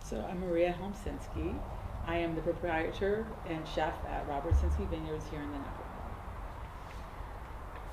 So I'm Maria Sinskey. I am the proprietor and chef at Sinskey Vineyards here in the Napa.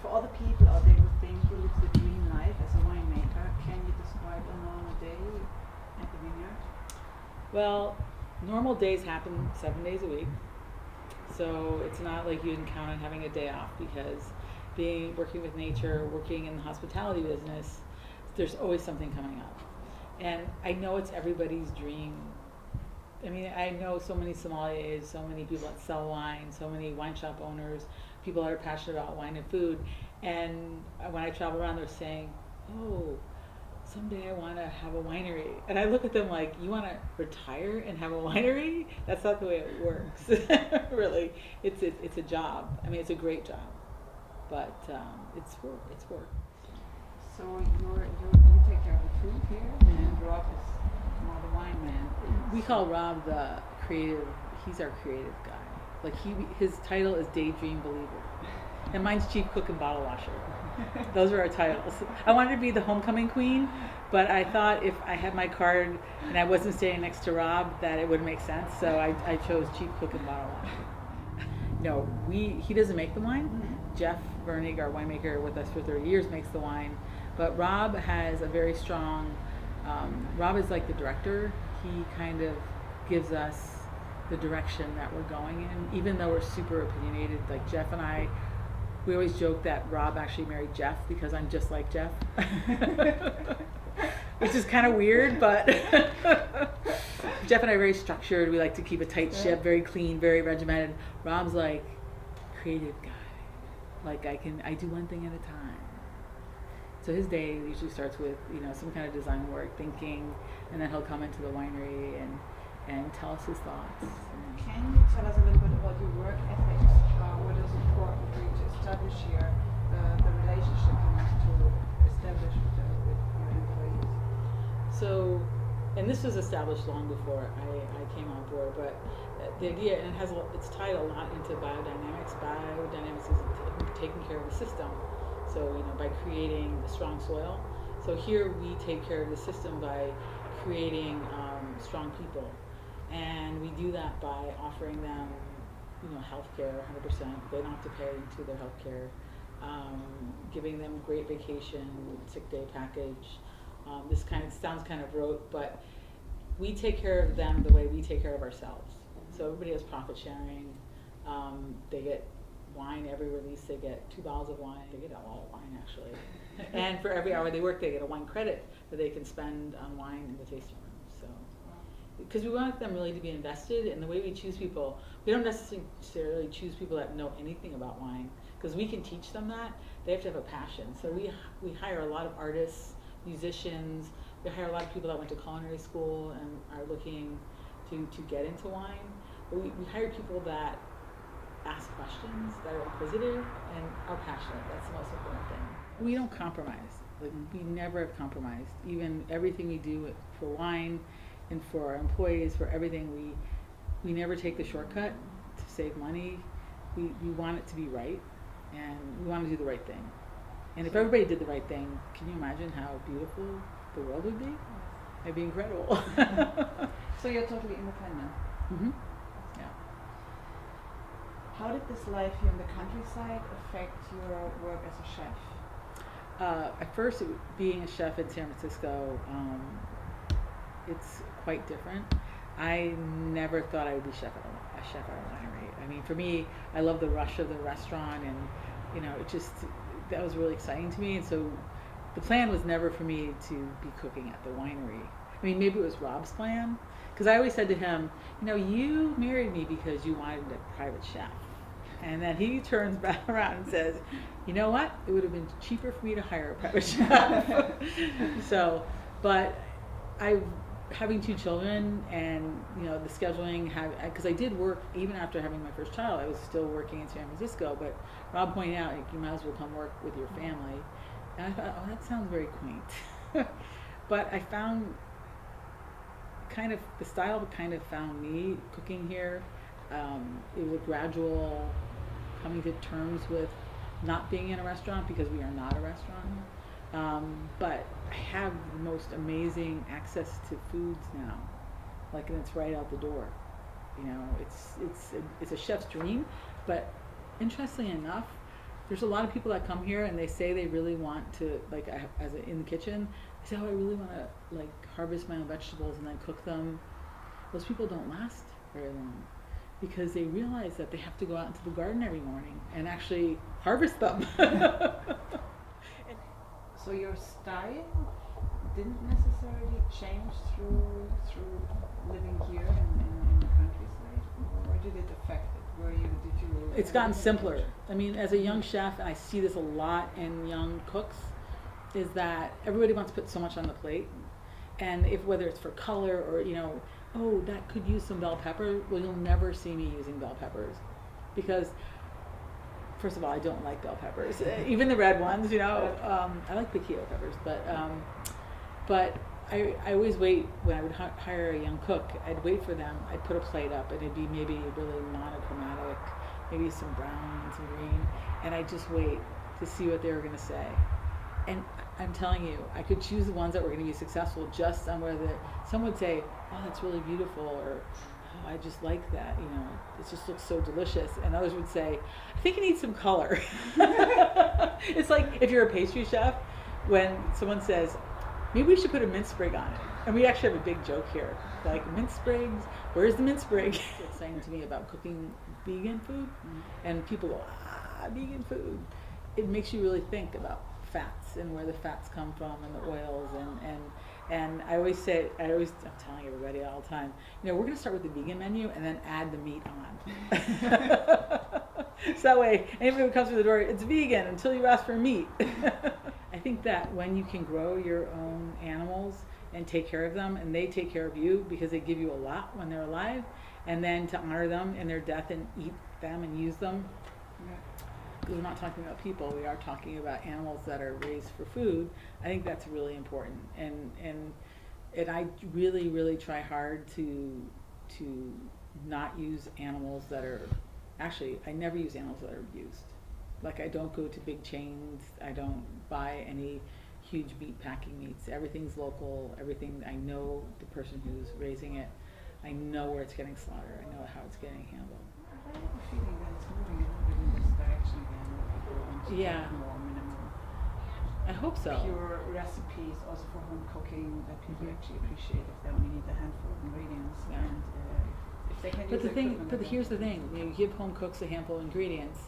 For other people out there who think you live the dream life as a winemaker, can you describe a normal day at the vineyard? Well, normal days happen 7 days a week. So it's not like you can count on having a day off because working with nature, working in the hospitality business, there's always something coming up. And I know it's everybody's dream. I mean, I know so many sommeliers, so many people that sell wine, so many wine shop owners, people that are passionate about wine and food. And when I travel around, they're saying, oh, someday I want to have a winery. And I look at them like, you want to retire and have a winery? That's not the way it works. Really, it's a job. I mean, it's a great job, but it's work. So you take care of the food here, and Rob is more the wine man. We call Rob the creative. He's our creative guy. Like his title is Daydream Believer, and mine's Chief Cook and Bottle Washer. Those are our titles. I wanted to be the homecoming queen, but I thought if I had my card and I wasn't standing next to Rob, that it would make sense. So I chose Chief Cook and Bottle Washer. No, he doesn't make the wine. Mm-hmm. Jeff Vernig, our winemaker with us for 30 years, makes the wine. But Rob has a very strong, Rob is like the director. He kind of gives us the direction that we're going in, even though we're super opinionated. Like Jeff and I, we always joke that Rob actually married Jeff because I'm just like Jeff. Which is kind of weird, but Jeff and I are very structured. We like to keep a tight ship, very clean, very regimented. Rob's like creative guy. Like I do one thing at a time. So his day usually starts with, some kind of design work, thinking, and then he'll come into the winery and tell us his thoughts. Can you tell us a little bit about your work ethics? What is important for you to establish here, the relationship you want to establish with your employees? So, and this was established long before I came on board, but the idea, and it's tied a lot into biodynamics. Biodynamics is taking care of the system. So, by creating a strong soil. So here we take care of the system by creating strong people. And we do that by offering them, healthcare 100%. They don't have to pay into their healthcare. Giving them great vacation, sick day package. This kind of sounds kind of rote, but we take care of them the way we take care of ourselves. So everybody has profit sharing. They get wine every release. They get 2 bottles of wine. They get a lot of wine actually. And for every hour they work, they get a wine credit that they can spend on wine in the tasting room. So, because we want them really to be invested, and the way we choose people, we don't necessarily choose people that know anything about wine, because we can teach them that. They have to have a passion. So we hire a lot of artists, musicians. We hire a lot of people that went to culinary school and are looking to get into wine. But we hire people that ask questions, that are inquisitive, and are passionate. That's the most important thing. We don't compromise. Like, we never have compromised. Even everything we do for wine and for our employees, for everything, we never take the shortcut to save money. We want it to be right, and we want to do the right thing. And if everybody did the right thing, can you imagine how beautiful the world would be? It'd be incredible. So you're totally independent. Mm-hmm. How did this life here in the countryside affect your work as a chef? At first, being a chef in San Francisco, it's quite different. I never thought I would be a chef at a winery. I mean, for me, I love the rush of the restaurant, and that was really exciting to me. And so, the plan was never for me to be cooking at the winery. I mean, maybe it was Rob's plan, because I always said to him, you married me because you wanted a private chef. And then he turns back around and says, you know what? It would have been cheaper for me to hire a private chef. So, but having 2 children and, the scheduling, because I did work, even after having my first child, I was still working in San Francisco, but Rob pointed out, you might as well come work with your family. And I thought, oh, that sounds very quaint. But I found the style kind of found me cooking here. It was gradual coming to terms with not being in a restaurant, because we are not a restaurant. But I have the most amazing access to foods now. like, and it's right out the door. You know, it's a chef's dream, but interestingly enough, there's a lot of people that come here and they say they really want to, like, in the kitchen, they say, oh, I really want to, like, harvest my own vegetables and then cook them. Those people don't last very long because they realize that they have to go out into the garden every morning and actually harvest them. So your style didn't necessarily change through living here in the countryside, or did it affect it? It's gotten simpler. I mean, as a young chef, and I see this a lot in young cooks, is that everybody wants to put so much on the plate, and whether it's for color or, you know, oh, that could use some bell pepper. Well, you'll never see me using bell peppers, because first of all, I don't like bell peppers, even the red ones. You know, I like piquillo peppers, but I always wait when I would hire a young cook. I'd wait for them. I'd put a plate up, and it'd be maybe really monochromatic, maybe some brown and some green, and I'd just wait to see what they were going to say. And I'm telling you, I could choose the ones that were going to be successful just on where some would say, oh, that's really beautiful, or oh, I just like that, you know, it just looks so delicious. And others would say, I think it needs some color. It's like if you're a pastry chef, when someone says, maybe we should put a mint sprig on it. And we actually have a big joke here, like, mint sprigs, where's the mint sprig? It's saying to me about cooking vegan food, and people go, vegan food. It makes you really think about fats and where the fats come from and the oils and I always say, I'm telling everybody all the time, you know, we're going to start with the vegan menu and then add the meat on. So that way, anybody who comes through the door, it's vegan until you ask for meat. I think that when you can grow your own animals and take care of them, and they take care of you because they give you a lot when they're alive, and then to honor them in their death and eat them and use them. Because we're not talking about people, we are talking about animals that are raised for food. I think that's really important, and I really, really try hard to not use animals that are, actually, I never use animals that are abused. Like, I don't go to big chains, I don't buy any huge meat packing meats. Everything's local, everything, I know the person who's raising it, I know where it's getting slaughtered, I know how it's getting handled. I have a feeling that it's moving a little bit in this direction again, where people want to Yeah. take more minimal, I hope so. pure recipes, also for home cooking, that people actually appreciate if they only need a handful of ingredients. Yeah. And if they can But use here's the thing, you give home cooks a handful of ingredients,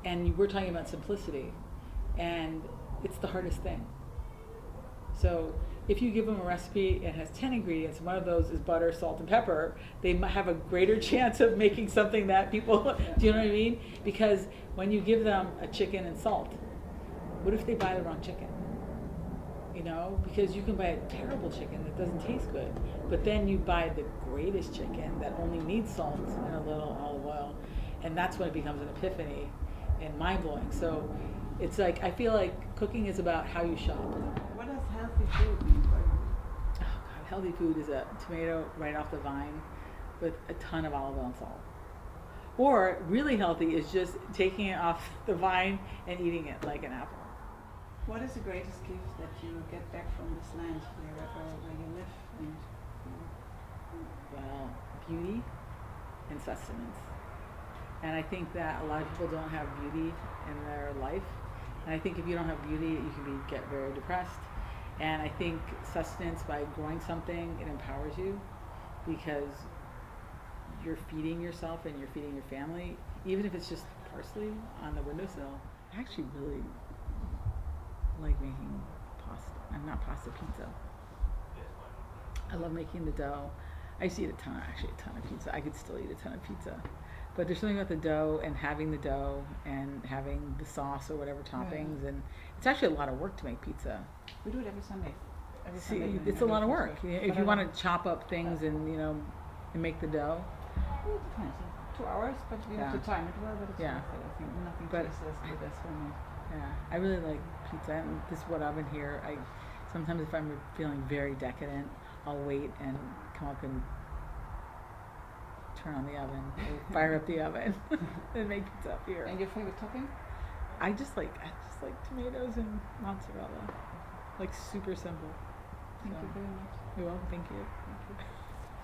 and we're talking about simplicity, and it's the hardest thing. So if you give them a recipe and it has 10 ingredients, one of those is butter, salt, and pepper, they might have a greater chance of making something that people, do you know what I mean? Because when you give them a chicken and salt, what if they buy the wrong chicken? You know, because you can buy a terrible chicken that doesn't taste good, but then you buy the greatest chicken that only needs salt and a little olive oil, and that's when it becomes an epiphany and mind-blowing. So it's like, I feel like cooking is about how you shop. What does healthy food mean for you? Oh God, healthy food is a tomato right off the vine with a ton of olive oil and salt. Or really healthy is just taking it off the vine and eating it like an apple. What is the greatest gift that you get back from this land where you live? And, Well, beauty and sustenance. And I think that a lot of people don't have beauty in their life. And I think if you don't have beauty, you can get very depressed. And I think sustenance, by growing something, it empowers you, because you're feeding yourself and you're feeding your family, even if it's just parsley on the windowsill. I actually really like making pasta. I'm not pasta, pizza. I love making the dough. I used to eat a ton of pizza. I could still eat a ton of pizza. But there's something about the dough and having the dough and having the sauce or whatever toppings, and it's actually a lot of work to make pizza. we do it every Sunday. See, it's a lot of work. If you want to chop up things and, you know, and make the dough. It depends. 2 hours, but you have to time it well, but it's Yeah. worth it. I think nothing But tastes as good as homemade. Yeah, I really like pizza. And this wood oven here, sometimes if I'm feeling very decadent, I'll wait and come up and turn on the oven, or fire up the oven, and make pizza up here. And your favorite topping? I just like tomatoes and mozzarella, like super simple. Thank you very much. You're welcome. Thank you. Thank you.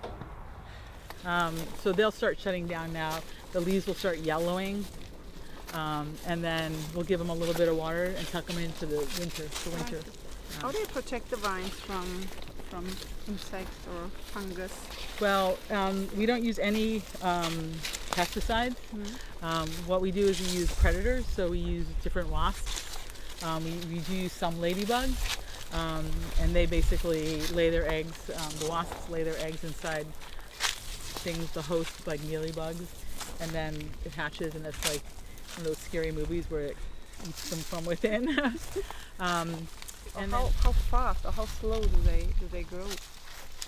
So they'll start shutting down now. The leaves will start yellowing, and then we'll give them a little bit of water and tuck them into the winter. How do you protect the vines from insects or fungus? Well, we don't use any pesticides. What we do is we use predators, so we use different wasps. We do use some ladybugs, and they basically lay their eggs. The wasps lay their eggs inside things, the host, like mealybugs, and then it hatches, and it's like one of those scary movies where it eats them from within. And how fast or how slow do they grow?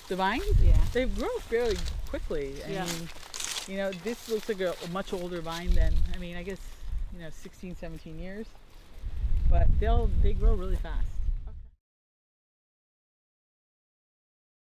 The vines? Yeah. They grow fairly quickly. I mean, this looks like a much older vine than, I guess, 16, 17 years. But they grow really fast.